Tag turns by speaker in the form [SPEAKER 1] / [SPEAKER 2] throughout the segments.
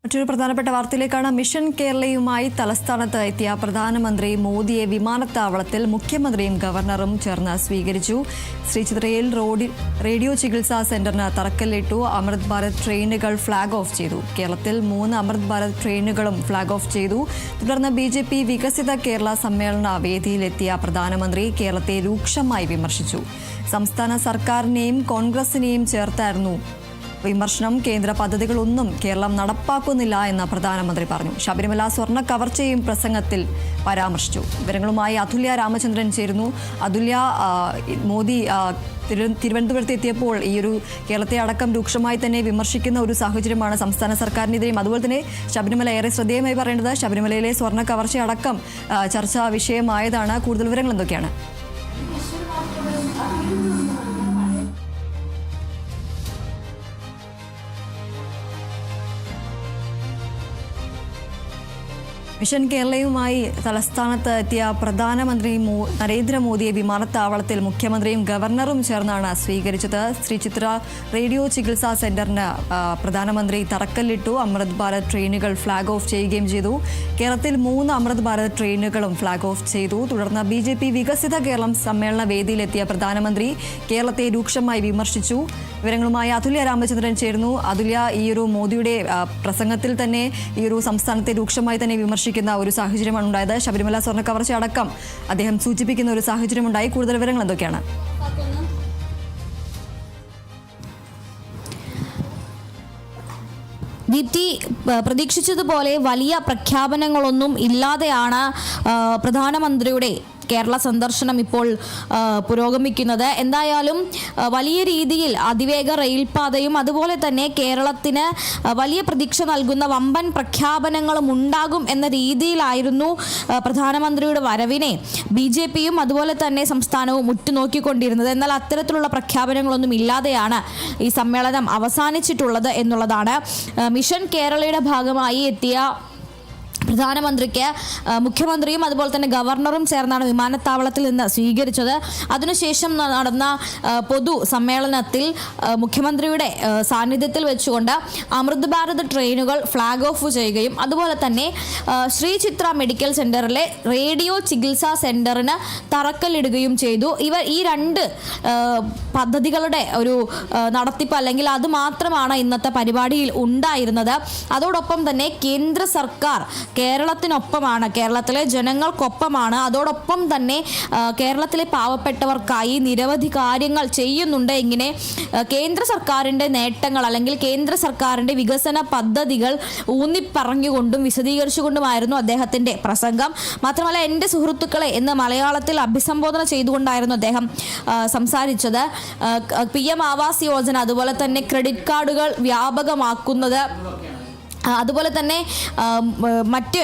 [SPEAKER 1] മറ്റൊരു പ്രധാനപ്പെട്ട വാർത്തയിലേക്കാണ്. മിഷൻ കേരളയുമായി തലസ്ഥാനത്ത് എത്തിയ പ്രധാനമന്ത്രി മോദിയെ വിമാനത്താവളത്തിൽ മുഖ്യമന്ത്രിയും ഗവർണറും ചേർന്ന് സ്വീകരിച്ചു. ശ്രീചിത്രയിൽ റേഡിയോ ചികിത്സാ സെന്ററിന് തറക്കല്ലിട്ടു. അമൃത് ഭാരത് ട്രെയിനുകൾ ഫ്ളാഗ് ഓഫ് ചെയ്തു. കേരളത്തിൽ 3 അമൃത് ഭാരത് ട്രെയിനുകളും ഫ്ളാഗ് ഓഫ് ചെയ്തു. തുടർന്ന് BJP വികസിത കേരള സമ്മേളന വേദിയിലെത്തിയ പ്രധാനമന്ത്രി കേരളത്തെ രൂക്ഷമായി വിമർശിച്ചു. സംസ്ഥാന സർക്കാരിനെയും കോൺഗ്രസിനെയും ചേർത്തായിരുന്നു വിമർശനം. കേന്ദ്ര പദ്ധതികളൊന്നും കേരളം നടപ്പാക്കുന്നില്ല എന്ന് പ്രധാനമന്ത്രി പറഞ്ഞു. ശബരിമല സ്വർണ്ണ കവർച്ചയും പ്രസംഗത്തിൽ പരാമർശിച്ചു. വിവരങ്ങളുമായി അതുല്യ രാമചന്ദ്രൻ ചേരുന്നു. അതുല്യ, മോദി തിരുവനന്തപുരത്ത് എത്തിയപ്പോൾ ഈ ഒരു കേരളത്തെ അടക്കം രൂക്ഷമായി തന്നെ വിമർശിക്കുന്ന ഒരു സാഹചര്യമാണ് സംസ്ഥാന സർക്കാരിനെതിരെയും. അതുപോലെ തന്നെ ശബരിമല ഏറെ ശ്രദ്ധേയമായി പറയേണ്ടത് ശബരിമലയിലെ സ്വർണ്ണ കവർച്ച അടക്കം ചർച്ചാ വിഷയമായതാണ്. കൂടുതൽ വിവരങ്ങൾ എന്തൊക്കെയാണ്? മിഷൻ കേരളയുമായി തലസ്ഥാനത്ത് എത്തിയ പ്രധാനമന്ത്രി നരേന്ദ്രമോദിയെ വിമാനത്താവളത്തിൽ മുഖ്യമന്ത്രിയും ഗവർണറും ചേർന്നാണ് സ്വീകരിച്ചത്. ശ്രീചിത്ര റേഡിയോ ചികിത്സാ സെന്ററിന് പ്രധാനമന്ത്രി തറക്കല്ലിട്ടു. അമൃത് ഭാരത് ട്രെയിനുകൾ ഫ്ളാഗ് ഓഫ് ചെയ്യുകയും ചെയ്തു. കേരളത്തിൽ 3 അമൃത് ഭാരത് ട്രെയിനുകളും ഫ്ളാഗ് ഓഫ് ചെയ്തു. തുടർന്ന് BJP വികസിത കേരളം സമ്മേളന വേദിയിലെത്തിയ പ്രധാനമന്ത്രി കേരളത്തെ രൂക്ഷമായി വിമർശിച്ചു. വിവരങ്ങളുമായി അതുല്യ രാമചന്ദ്രൻ ചേരുന്നു. അതുല്യ, ഈ ഒരു മോദിയുടെ പ്രസംഗത്തിൽ തന്നെ ഈ ഒരു സംസ്ഥാനത്തെ രൂക്ഷമായി തന്നെ വിമർശിക്കുന്ന ഒരു സാഹചര്യമാണ് ഉണ്ടായത്. ശബരിമല സ്വർണ്ണ കവർച്ച അടക്കം അദ്ദേഹം സൂചിപ്പിക്കുന്ന ഒരു സാഹചര്യമുണ്ടായി. കൂടുതൽ വിവരങ്ങൾ എന്തൊക്കെയാണ്?
[SPEAKER 2] ദീപ്തി, പ്രതീക്ഷിച്ചതുപോലെ വലിയ പ്രഖ്യാപനങ്ങളൊന്നും ഇല്ലാതെയാണ് പ്രധാനമന്ത്രിയുടെ കേരള സന്ദർശനം ഇപ്പോൾ പുരോഗമിക്കുന്നത്. എന്തായാലും വലിയ രീതിയിൽ അതിവേഗ റെയിൽപാതയും അതുപോലെ തന്നെ കേരളത്തിന് വലിയ പ്രതീക്ഷ നൽകുന്ന വമ്പൻ പ്രഖ്യാപനങ്ങളും ഉണ്ടാകും എന്ന രീതിയിലായിരുന്നു പ്രധാനമന്ത്രിയുടെ വരവിനെ BJPയും അതുപോലെ തന്നെ സംസ്ഥാനവും ഉറ്റുനോക്കിക്കൊണ്ടിരുന്നത്. എന്നാൽ അത്തരത്തിലുള്ള പ്രഖ്യാപനങ്ങളൊന്നും ഇല്ലാതെയാണ് ഈ സമ്മേളനം അവസാനിച്ചിട്ടുള്ളത് എന്നുള്ളതാണ്. മിഷൻ കേരളയുടെ ഭാഗമായി എത്തിയ പ്രധാനമന്ത്രിക്ക് മുഖ്യമന്ത്രിയും അതുപോലെ തന്നെ ഗവർണറും ചേർന്നാണ് വിമാനത്താവളത്തിൽ നിന്ന് സ്വീകരിച്ചത്. അതിനുശേഷം നടന്ന പൊതു സമ്മേളനത്തിൽ മുഖ്യമന്ത്രിയുടെ സാന്നിധ്യത്തിൽ വെച്ചുകൊണ്ട് അമൃത് ഭാരത് ട്രെയിനുകൾ ഫ്ളാഗ് ഓഫ് ചെയ്യുകയും അതുപോലെ തന്നെ ശ്രീചിത്ര മെഡിക്കൽ സെന്ററിലെ റേഡിയോ ചികിത്സാ സെന്ററിന് തറക്കല്ലിടുകയും ചെയ്തു. ഈ 2 പദ്ധതികളുടെ ഒരു നടത്തിപ്പ് അല്ലെങ്കിൽ അത് മാത്രമാണ് ഇന്നത്തെ പരിപാടിയിൽ ഉണ്ടായിരുന്നത്. അതോടൊപ്പം തന്നെ കേന്ദ്ര സർക്കാർ കേരളത്തിനൊപ്പമാണ്, കേരളത്തിലെ ജനങ്ങൾക്കൊപ്പമാണ്. അതോടൊപ്പം തന്നെ കേരളത്തിലെ പാവപ്പെട്ടവർക്കായി നിരവധി കാര്യങ്ങൾ ചെയ്യുന്നുണ്ട്. ഇങ്ങനെ കേന്ദ്ര സർക്കാരിൻ്റെ നേട്ടങ്ങൾ അല്ലെങ്കിൽ കേന്ദ്ര സർക്കാരിൻ്റെ വികസന പദ്ധതികൾ ഊന്നിപ്പറഞ്ഞുകൊണ്ടും വിശദീകരിച്ചുകൊണ്ടുമായിരുന്നു അദ്ദേഹത്തിൻ്റെ പ്രസംഗം. മാത്രമല്ല, എൻ്റെ സുഹൃത്തുക്കളെ എന്ന് മലയാളത്തിൽ അഭിസംബോധന ചെയ്തുകൊണ്ടായിരുന്നു അദ്ദേഹം സംസാരിച്ചത്. PM ആവാസ് യോജന, അതുപോലെ തന്നെ ക്രെഡിറ്റ് കാർഡുകൾ വ്യാപകമാക്കുന്നത്, അതുപോലെ തന്നെ മറ്റ്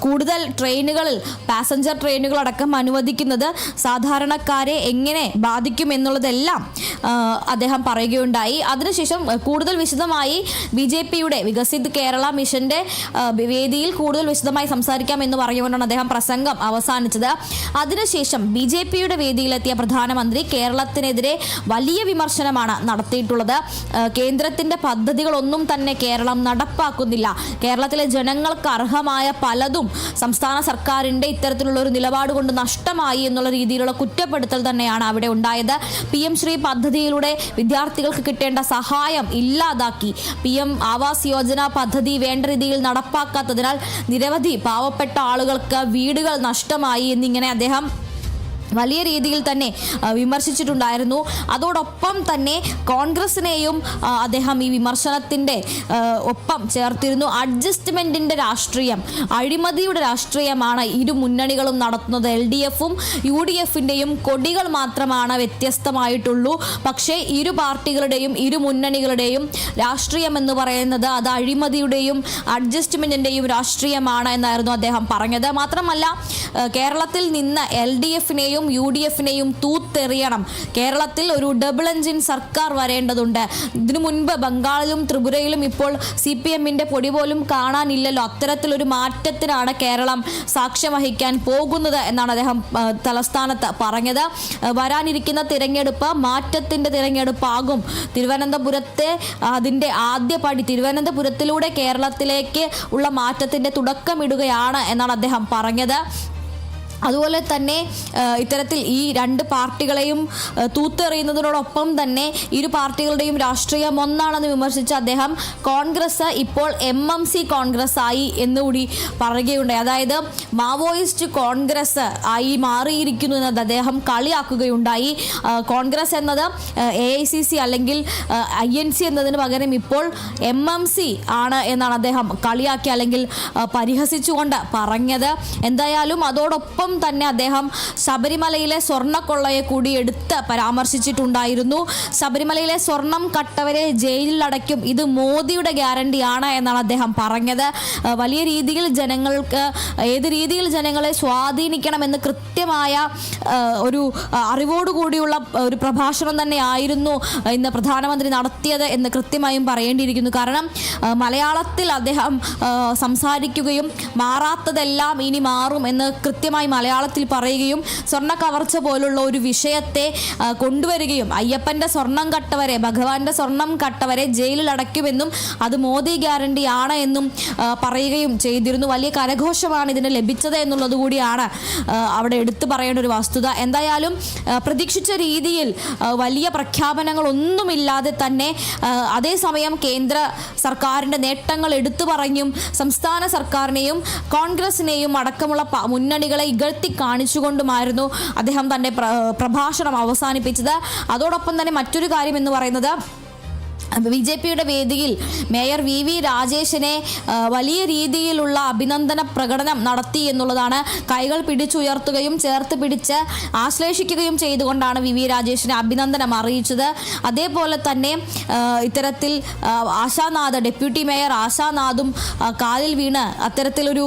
[SPEAKER 2] കൂടുതൽ ട്രെയിനുകളിൽ പാസഞ്ചർ ട്രെയിനുകളടക്കം അനുവദിക്കുന്നത് സാധാരണക്കാരെ എങ്ങനെ ബാധിക്കും എന്നുള്ളതെല്ലാം അദ്ദേഹം പറയുകയുണ്ടായി. അതിനുശേഷം കൂടുതൽ വിശദമായി BJPയുടെ വികസിത് കേരള മിഷന്റെ വേദിയിൽ കൂടുതൽ വിശദമായി സംസാരിക്കാം എന്ന് പറഞ്ഞുകൊണ്ടാണ് അദ്ദേഹം പ്രസംഗം അവസാനിച്ചത്. അതിനുശേഷം BJPയുടെ വേദിയിലെത്തിയ പ്രധാനമന്ത്രി കേരളത്തിനെതിരെ വലിയ വിമർശനമാണ് നടത്തിയിട്ടുള്ളത്. കേന്ദ്രത്തിന്റെ പദ്ധതികളൊന്നും തന്നെ കേരളം നടപ്പാക്കുന്നില്ല, കേരളത്തിലെ ജനങ്ങൾക്ക് അർഹമായ പലതും സംസ്ഥാന സർക്കാരിൻ്റെ ഇത്തരത്തിലുള്ള ഒരു നിലപാട് കൊണ്ട് നഷ്ടമായി എന്നുള്ള രീതിയിലുള്ള കുറ്റപ്പെടുത്തൽ തന്നെയാണ് അവിടെ ഉണ്ടായത്. PM ശ്രീ പദ്ധതിയിലൂടെ വിദ്യാർത്ഥികൾക്ക് കിട്ടേണ്ട സഹായം ഇല്ലാതാക്കി. PM ആവാസ് യോജന പദ്ധതി വേണ്ട രീതിയിൽ നടപ്പാക്കാത്തതിനാൽ നിരവധി പാവപ്പെട്ട ആളുകൾക്ക് വീടുകൾ നഷ്ടമായി എന്നിങ്ങനെ അദ്ദേഹം വലിയ രീതിയിൽ തന്നെ വിമർശിച്ചിട്ടുണ്ടായിരുന്നു. അതോടൊപ്പം തന്നെ കോൺഗ്രസിനെയും അദ്ദേഹം ഈ വിമർശനത്തിൻ്റെ ഒപ്പം ചേർത്തിരുന്നു. അഡ്ജസ്റ്റ്മെൻറ്റിൻ്റെ രാഷ്ട്രീയം, അഴിമതിയുടെ രാഷ്ട്രീയമാണ് ഇരു മുന്നണികളും നടത്തുന്നത്. LDFും UDFിൻ്റെയും കൊടികൾ മാത്രമാണ് വ്യത്യസ്തമായിട്ടുള്ളൂ. പക്ഷേ ഇരു പാർട്ടികളുടെയും ഇരു മുന്നണികളുടെയും രാഷ്ട്രീയം എന്ന് പറയുന്നത് അത് അഴിമതിയുടെയും അഡ്ജസ്റ്റ്മെൻറ്റിൻ്റെയും രാഷ്ട്രീയമാണ് എന്നായിരുന്നു അദ്ദേഹം പറഞ്ഞത്. മാത്രമല്ല, കേരളത്തിൽ നിന്ന് LDFിനെയും കോൺഗ്രസിനെയും UDF-നെയും തൂത്തെറിയണം. കേരളത്തിൽ ഒരു ഡബിൾ എഞ്ചിൻ സർക്കാർ വരേണ്ടതുണ്ട്. ഇതിനു മുൻപ് ബംഗാളിലും ത്രിപുരയിലും ഇപ്പോൾ CPM-ന്റെ പൊടി പോലും കാണാനില്ലല്ലോ. അത്തരത്തിലൊരു മാറ്റത്തിനാണ് കേരളം സാക്ഷ്യം വഹിക്കാൻ പോകുന്നത് എന്നാണ് അദ്ദേഹം തലസ്ഥാനത്ത് പറഞ്ഞത്. വരാനിരിക്കുന്ന തിരഞ്ഞെടുപ്പ് മാറ്റത്തിന്റെ തിരഞ്ഞെടുപ്പാകും. തിരുവനന്തപുരത്തെ അതിന്റെ ആദ്യ പടി, തിരുവനന്തപുരത്തിലൂടെ കേരളത്തിലേക്ക് ഉള്ള മാറ്റത്തിന്റെ തുടക്കമിടുകയാണ് എന്നാണ് അദ്ദേഹം പറഞ്ഞത്. അതുപോലെ തന്നെ ഇത്തരത്തിൽ ഈ രണ്ട് പാർട്ടികളെയും തൂത്തെറിയുന്നതിനോടൊപ്പം തന്നെ ഇരു പാർട്ടികളുടെയും രാഷ്ട്രീയം ഒന്നാണെന്ന് വിമർശിച്ച അദ്ദേഹം കോൺഗ്രസ് ഇപ്പോൾ MMC കോൺഗ്രസ് ആയി എന്നുകൂടി പറയുകയുണ്ടായി. അതായത് മാവോയിസ്റ്റ് കോൺഗ്രസ് ആയി മാറിയിരിക്കുന്നു എന്നത് അദ്ദേഹം കളിയാക്കുകയുണ്ടായി. കോൺഗ്രസ് എന്നത് AICC അല്ലെങ്കിൽ INC എന്നതിന് പകരം ഇപ്പോൾ MMC ആണ് എന്നാണ് അദ്ദേഹം കളിയാക്കി അല്ലെങ്കിൽ പരിഹസിച്ചുകൊണ്ട് പറഞ്ഞത്. എന്തായാലും അതോടൊപ്പം തന്നെ അദ്ദേഹം ശബരിമലയിലെ സ്വർണ്ണക്കൊള്ളയെ കൂടി എടുത്ത് പരാമർശിച്ചിട്ടുണ്ടായിരുന്നു. ശബരിമലയിലെ സ്വർണം കട്ടവരെ ജയിലിൽ അടയ്ക്കും, ഇത് മോദിയുടെ ഗ്യാരണ്ടിയാണ് എന്നാണ് അദ്ദേഹം പറഞ്ഞത്. വലിയ രീതിയിൽ ജനങ്ങൾക്ക് ഏത് രീതിയിൽ ജനങ്ങളെ സ്വാധീനിക്കണമെന്ന് കൃത്യമായ ഒരു അറിവോടുകൂടിയുള്ള ഒരു പ്രഭാഷണം തന്നെയായിരുന്നു ഇന്ന് പ്രധാനമന്ത്രി നടത്തിയത് എന്ന് കൃത്യമായും പറയേണ്ടിയിരിക്കുന്നു. കാരണം മലയാളത്തിൽ അദ്ദേഹം സംസാരിക്കുകയും മാറാത്തതെല്ലാം ഇനി മാറും എന്ന് കൃത്യമായി മലയാളത്തിൽ പറയുകയും സ്വർണ്ണ കവർച്ച പോലുള്ള ഒരു വിഷയത്തെ കൊണ്ടുവരികയും അയ്യപ്പന്റെ സ്വർണം കട്ടവരെ, ഭഗവാന്റെ സ്വർണം കട്ടവരെ ജയിലിൽ അടയ്ക്കുമെന്നും അത് മോദി ഗ്യാരണ്ടി ആണ് എന്നും പറയുകയും ചെയ്തിരുന്നു. വലിയ കരഘോഷമാണ് ഇതിന് ലഭിച്ചത് എന്നുള്ളത് കൂടിയാണ് അവിടെ എടുത്തു പറയേണ്ട ഒരു വസ്തുത. എന്തായാലും പ്രതീക്ഷിച്ച രീതിയിൽ വലിയ പ്രഖ്യാപനങ്ങളൊന്നുമില്ലാതെ തന്നെ അതേസമയം കേന്ദ്ര സർക്കാരിൻ്റെ നേട്ടങ്ങൾ എടുത്തു പറഞ്ഞും സംസ്ഥാന സർക്കാരിനെയും കോൺഗ്രസിനെയും അടക്കമുള്ള മുന്നണികളെ ഇകഴ്ത്തി കാണിച്ചുകൊണ്ടുമായിരുന്നു അദ്ദേഹം തൻ്റെ പ്രഭാഷണം അവസാനിപ്പിച്ചത്. അതോടൊപ്പം തന്നെ മറ്റൊരു കാര്യം എന്ന് പറയുന്നത് BJPയുടെ വേദിയിൽ മേയർ VV രാജേഷിനെ വലിയ രീതിയിലുള്ള അഭിനന്ദന പ്രകടനം നടത്തി എന്നുള്ളതാണ്. കൈകൾ പിടിച്ചുയർത്തുകയും ചേർത്ത് പിടിച്ച് ആശ്ലേഷിക്കുകയും ചെയ്തുകൊണ്ടാണ് VV രാജേഷിനെ അഭിനന്ദനം അറിയിച്ചത്. അതേപോലെ തന്നെ ഇത്തരത്തിൽ ആശാനാഥ്, ഡെപ്യൂട്ടി മേയർ ആശാനാഥും കാലിൽ വീണ് അത്തരത്തിലൊരു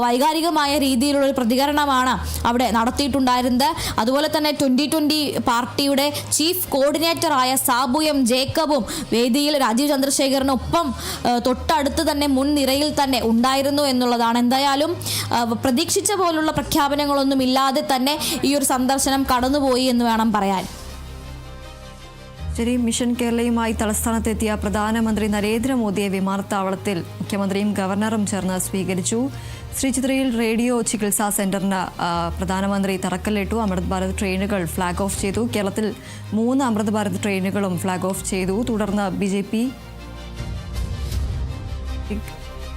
[SPEAKER 2] വൈകാരികമായ രീതിയിലുള്ള ഒരു പ്രതികരണമാണ് അവിടെ നടത്തിയിട്ടുണ്ടായിരുന്നത്. അതുപോലെ തന്നെ 2020 പാർട്ടിയുടെ ചീഫ് കോർഡിനേറ്ററായ സാബു M ജേക്കബും വേദിയിൽ രാജീവ് ചന്ദ്രശേഖറിനൊപ്പം തൊട്ടടുത്ത് തന്നെ മുൻനിരയിൽ തന്നെ ഉണ്ടായിരുന്നു എന്നുള്ളതാണ്. എന്തായാലും പ്രതീക്ഷിച്ച പോലുള്ള പ്രഖ്യാപനങ്ങളൊന്നും ഇല്ലാതെ തന്നെ ഈ ഒരു സന്ദർശനം കടന്നുപോയി എന്ന് വേണം പറയാൻ.
[SPEAKER 1] ശരി, മിഷൻ കേരളയുമായി തലസ്ഥാനത്തെത്തിയ പ്രധാനമന്ത്രി നരേന്ദ്രമോദിയെ വിമാനത്താവളത്തിൽ മുഖ്യമന്ത്രിയും ഗവർണറും ചേർന്ന് സ്വീകരിച്ചു. ശ്രീചിത്രയിൽ റേഡിയോ ചികിത്സാ സെന്ററിന് പ്രധാനമന്ത്രി തറക്കല്ലിട്ടു. അമൃത് ഭാരത് ട്രെയിനുകൾ ഫ്ലാഗ് ഓഫ് ചെയ്തു. കേരളത്തിൽ 3 അമൃത് ഭാരത് ട്രെയിനുകളും ഫ്ലാഗ് ഓഫ് ചെയ്തു. തുടർന്ന് BJP